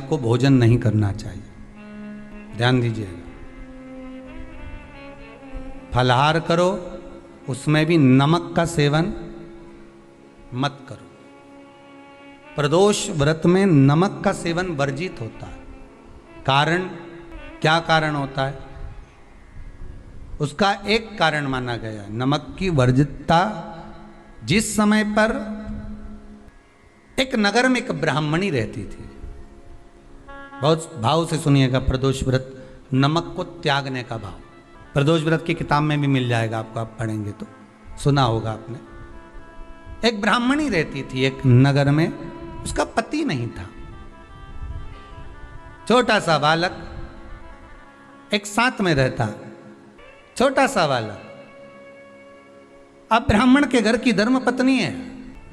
को भोजन नहीं करना चाहिए। ध्यान दीजिएगा, फलाहार करो, उसमें भी नमक का सेवन मत करो। प्रदोष व्रत में नमक का सेवन वर्जित होता है। कारण क्या कारण होता है? उसका एक कारण माना गया है, नमक की वर्जितता। जिस समय पर एक नगर में एक ब्राह्मणी रहती थी, बहुत भाव से सुनिएगा, प्रदोष व्रत नमक को त्यागने का भाव। प्रदोष व्रत की किताब में भी मिल जाएगा आपको, आप पढ़ेंगे तो सुना होगा आपने। एक ब्राह्मणी रहती थी एक नगर में, उसका पति नहीं था। छोटा सा बालक एक साथ में रहता, छोटा सा बालक। अब ब्राह्मण के घर की धर्म पत्नी है।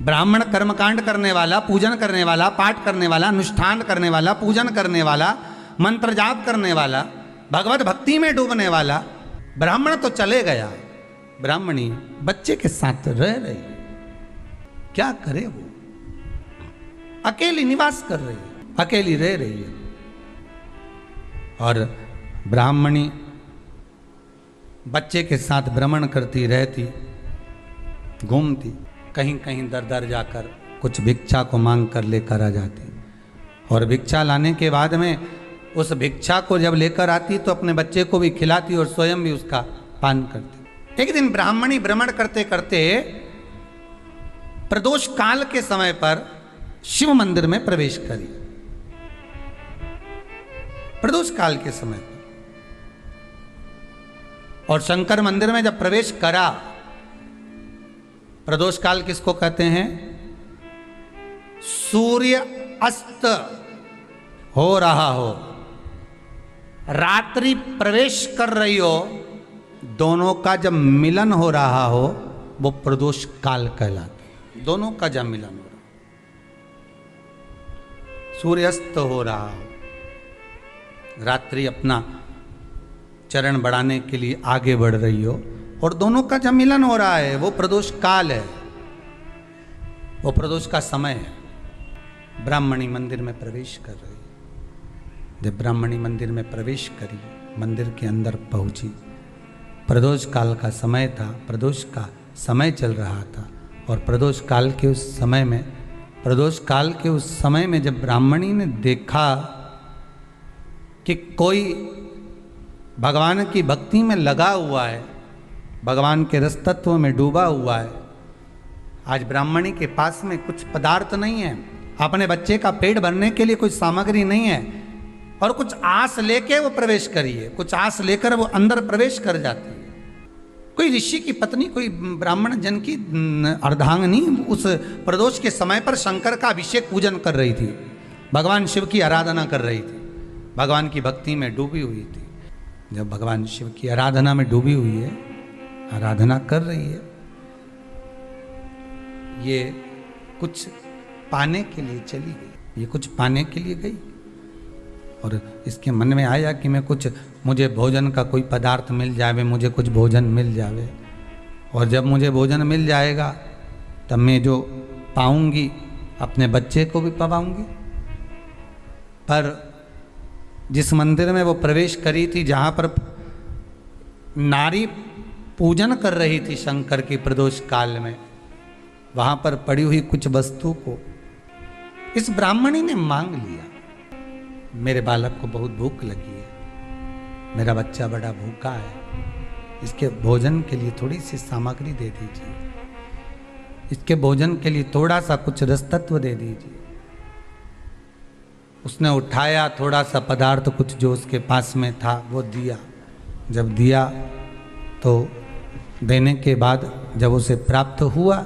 ब्राह्मण कर्मकांड करने वाला, पूजन करने वाला, पाठ करने वाला, अनुष्ठान करने वाला, पूजन करने वाला, मंत्र जाप करने वाला, भगवत भक्ति में डूबने वाला। ब्राह्मण तो चले गया, ब्राह्मणी बच्चे के साथ रह रही है। क्या करे वो? अकेली निवास कर रही है, अकेली रह रही है। और ब्राह्मणी बच्चे के साथ भ्रमण करती रहती, घूमती, कहीं कहीं दर दर जाकर कुछ भिक्षा को मांग कर लेकर आ जाती। और भिक्षा लाने के बाद में उस भिक्षा को जब लेकर आती तो अपने बच्चे को भी खिलाती और स्वयं भी उसका पान करती। एक दिन ब्राह्मणी भ्रमण करते करते प्रदोष काल के समय पर शिव मंदिर में प्रवेश करी। प्रदोष काल के समय पर, और शंकर मंदिर में जब प्रवेश करा, प्रदोष काल किसको कहते हैं? सूर्य अस्त हो रहा हो, रात्रि प्रवेश कर रही हो, दोनों का जब मिलन हो रहा हो वो प्रदोष काल कहलाता। दोनों का जब मिलन हो रहा, सूर्यास्त हो रहा हो, रात्रि अपना चरण बढ़ाने के लिए आगे बढ़ रही हो, और दोनों का जब मिलन हो रहा है, वो प्रदोष काल है, वो प्रदोष का समय है। ब्राह्मणी मंदिर में प्रवेश कर रही। जब ब्राह्मणी मंदिर में प्रवेश करी, मंदिर के अंदर पहुंची, प्रदोष काल का समय था, प्रदोष का समय चल रहा था। और प्रदोष काल के उस समय में, प्रदोष काल के उस समय में जब ब्राह्मणी ने देखा कि कोई भगवान की भक्ति में लगा हुआ है, भगवान के रस तत्व में डूबा हुआ है। आज ब्राह्मणी के पास में कुछ पदार्थ नहीं है, अपने बच्चे का पेट भरने के लिए कोई सामग्री नहीं है, और कुछ आस लेके वो प्रवेश करिए, कुछ आस लेकर वो अंदर प्रवेश कर जाती है। कोई ऋषि की पत्नी, कोई ब्राह्मण जन की अर्धांगिनी उस प्रदोष के समय पर शंकर का अभिषेक पूजन कर रही थी, भगवान शिव की आराधना कर रही थी, भगवान की भक्ति में डूबी हुई थी। जब भगवान शिव की आराधना में डूबी हुई है, आराधना कर रही है, ये कुछ पाने के लिए चली गई, ये कुछ पाने के लिए गई, और इसके मन में आया कि मैं कुछ, मुझे भोजन का कोई पदार्थ मिल जावे, मुझे कुछ भोजन मिल जावे, और जब मुझे भोजन मिल जाएगा तब मैं जो पाऊंगी अपने बच्चे को भी पाऊंगी। पर जिस मंदिर में वो प्रवेश करी थी, जहाँ पर नारी पूजन कर रही थी शंकर की प्रदोष काल में, वहाँ पर पड़ी हुई कुछ वस्तु को इस ब्राह्मणी ने मांग लिया। मेरे बालक को बहुत भूख लगी है, मेरा बच्चा बड़ा भूखा है, इसके भोजन के लिए थोड़ी सी सामग्री दे दीजिए, इसके भोजन के लिए थोड़ा सा कुछ रस तत्व दे दीजिए। उसने उठाया थोड़ा सा पदार्थ, कुछ जो उसके पास में था वो दिया। जब दिया तो देने के बाद जब उसे प्राप्त हुआ,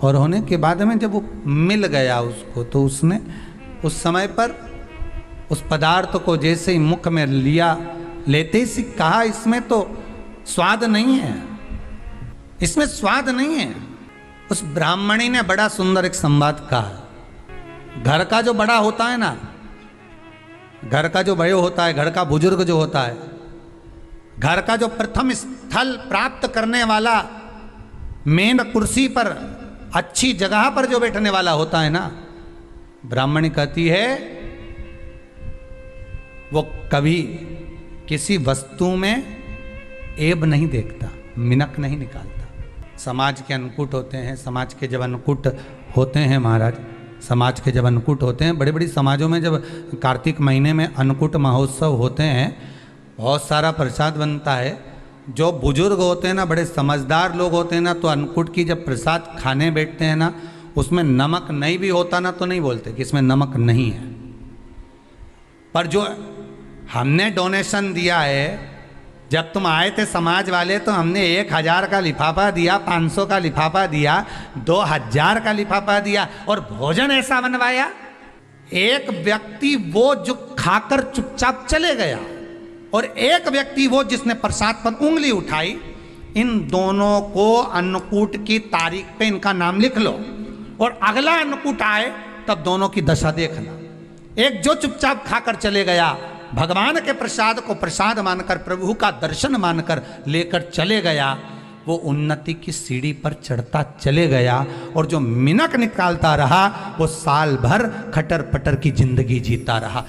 और होने के बाद में जब वो मिल गया उसको, तो उसने उस समय पर उस पदार्थ को जैसे ही मुख में लिया, लेते ही कहा, इसमें तो स्वाद नहीं है, इसमें स्वाद नहीं है। उस ब्राह्मणी ने बड़ा सुंदर एक संवाद कहा। घर का जो बड़ा होता है ना, घर का जो बड़े होता है, घर का बुजुर्ग जो होता है, घर का जो प्रथम स्थल प्राप्त करने वाला, मेन कुर्सी पर, अच्छी जगह पर जो बैठने वाला होता है ना, ब्राह्मणी कहती है वो कभी किसी वस्तु में ऐब नहीं देखता, मिनक नहीं निकालता। समाज के अन्नकूट होते हैं, समाज के जब अन्नकूट होते हैं महाराज, समाज के जब अन्नकूट होते हैं, बड़े बड़ी समाजों में जब कार्तिक महीने में अन्नकूट महोत्सव होते हैं, बहुत सारा प्रसाद बनता है। जो बुजुर्ग होते हैं ना, बड़े समझदार लोग होते हैं ना, तो अन्नकूट की जब प्रसाद खाने बैठते हैं ना, उसमें नमक नहीं भी होता ना, तो नहीं बोलते कि इसमें नमक नहीं है। पर जो हमने डोनेशन दिया है, जब तुम आए थे समाज वाले, तो हमने 1000 का लिफाफा दिया, 500 का लिफाफा दिया, 2000 का लिफाफा दिया, और भोजन ऐसा बनवाया। एक व्यक्ति वो जो खाकर चुपचाप चले गया, और एक व्यक्ति वो जिसने प्रसाद पर उंगली उठाई। इन दोनों को अन्नकूट की तारीख पे इनका नाम लिख लो, और अगला अन्नकूट आए तब दोनों की दशा देखना। एक जो चुपचाप खाकर चले गया, भगवान के प्रसाद को प्रसाद मानकर, प्रभु का दर्शन मानकर लेकर चले गया, वो उन्नति की सीढ़ी पर चढ़ता चले गया। और जो मिनक निकालता रहा, वो साल भर खटर पटर की जिंदगी जीता रहा।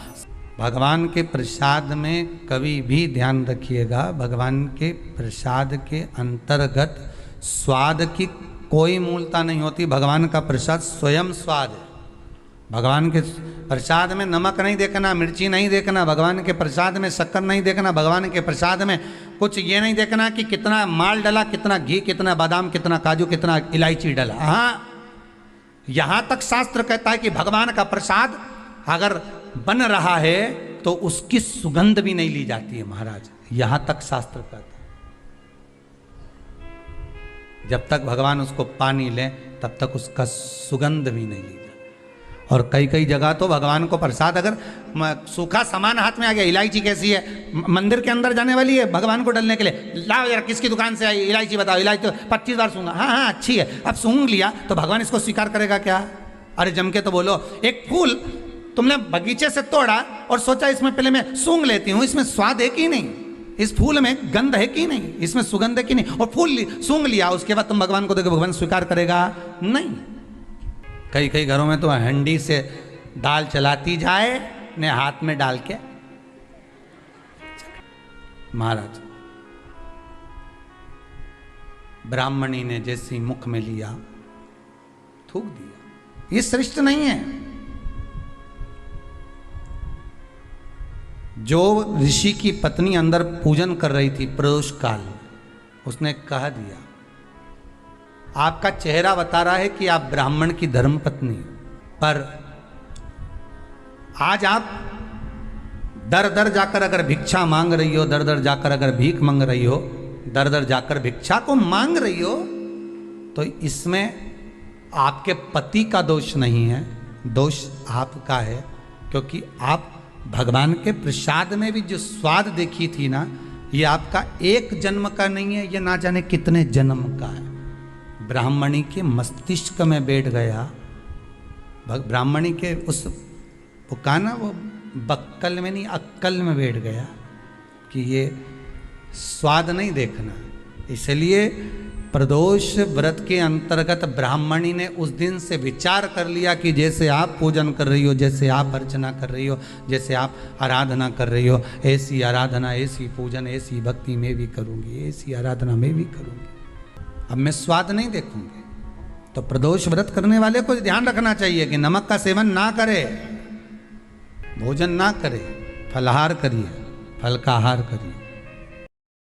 भगवान के प्रसाद में कभी भी ध्यान रखिएगा, भगवान के प्रसाद के अंतर्गत स्वाद की कोई मूलता नहीं होती। भगवान का प्रसाद स्वयं स्वाद है। भगवान के प्रसाद में नमक नहीं देखना, मिर्ची नहीं देखना, भगवान के प्रसाद में शक्कर नहीं देखना, भगवान के प्रसाद में कुछ ये नहीं देखना कि कितना माल डला, कितना घी, कितना बादाम, कितना काजू, कितना इलायची डला। हाँ, यहाँ तक शास्त्र कहता है कि भगवान का प्रसाद अगर बन रहा है तो उसकी सुगंध भी नहीं ली जाती है महाराज। यहाँ तक शास्त्र कहता है। जब तक भगवान उसको पानी ले तब तक उसका सुगंध भी नहीं ली जाती। और कई कई जगह तो भगवान को प्रसाद अगर सूखा सामान हाथ में आ गया, इलायची कैसी है, मंदिर के अंदर जाने वाली है भगवान को डलने के लिए, लाओ यार किसकी दुकान से आई इलायची बताओ, इलायची तो 25 बार सूंघा, हाँ हाँ अच्छी है, अब सूंघ लिया तो भगवान इसको स्वीकार करेगा क्या? अरे जम के तो बोलो। एक फूल तुमने बगीचे से तोड़ा और सोचा इसमें पहले मैं सूंघ लेती हूँ, इसमें स्वाद है कि नहीं, इस फूल में गंध है कि नहीं, इसमें सुगंध है कि नहीं, और फूल सूंघ लिया, उसके बाद तुम भगवान को देखो, भगवान स्वीकार करेगा नहीं। कई कई घरों में तो हंडी से दाल चलाती जाए ने हाथ में डाल के। महाराज ब्राह्मणी ने जैसी मुख में लिया थूक दिया। ये श्रेष्ठ नहीं है। जो ऋषि की पत्नी अंदर पूजन कर रही थी प्रदोष काल में, उसने कह दिया, आपका चेहरा बता रहा है कि आप ब्राह्मण की धर्मपत्नी, पर आज आप दर दर जाकर अगर भिक्षा मांग रही हो, दर दर जाकर अगर भीख मांग रही हो, दर दर जाकर भिक्षा को मांग रही हो, तो इसमें आपके पति का दोष नहीं है, दोष आपका है। क्योंकि आप भगवान के प्रसाद में भी जो स्वाद देखी थी ना, ये आपका एक जन्म का नहीं है, ये ना जाने कितने जन्म का है। ब्राह्मणी के मस्तिष्क में बैठ गया, ब्राह्मणी के उस वो कहा ना, वो बक्कल में नहीं अक्कल में बैठ गया कि ये स्वाद नहीं देखना। इसलिए प्रदोष व्रत के अंतर्गत ब्राह्मणी ने उस दिन से विचार कर लिया कि जैसे आप पूजन कर रही हो, जैसे आप अर्चना कर रही हो, जैसे आप आराधना कर रही हो, ऐसी आराधना, ऐसी पूजन, ऐसी भक्ति मैं भी करूँगी, ऐसी आराधना मैं भी करूँगी। अब मैं स्वाद नहीं देखूंगी। तो प्रदोष व्रत करने वाले को ध्यान रखना चाहिए कि नमक का सेवन ना करे, भोजन ना करे, फलाहार करिए, फल का आहार करिए।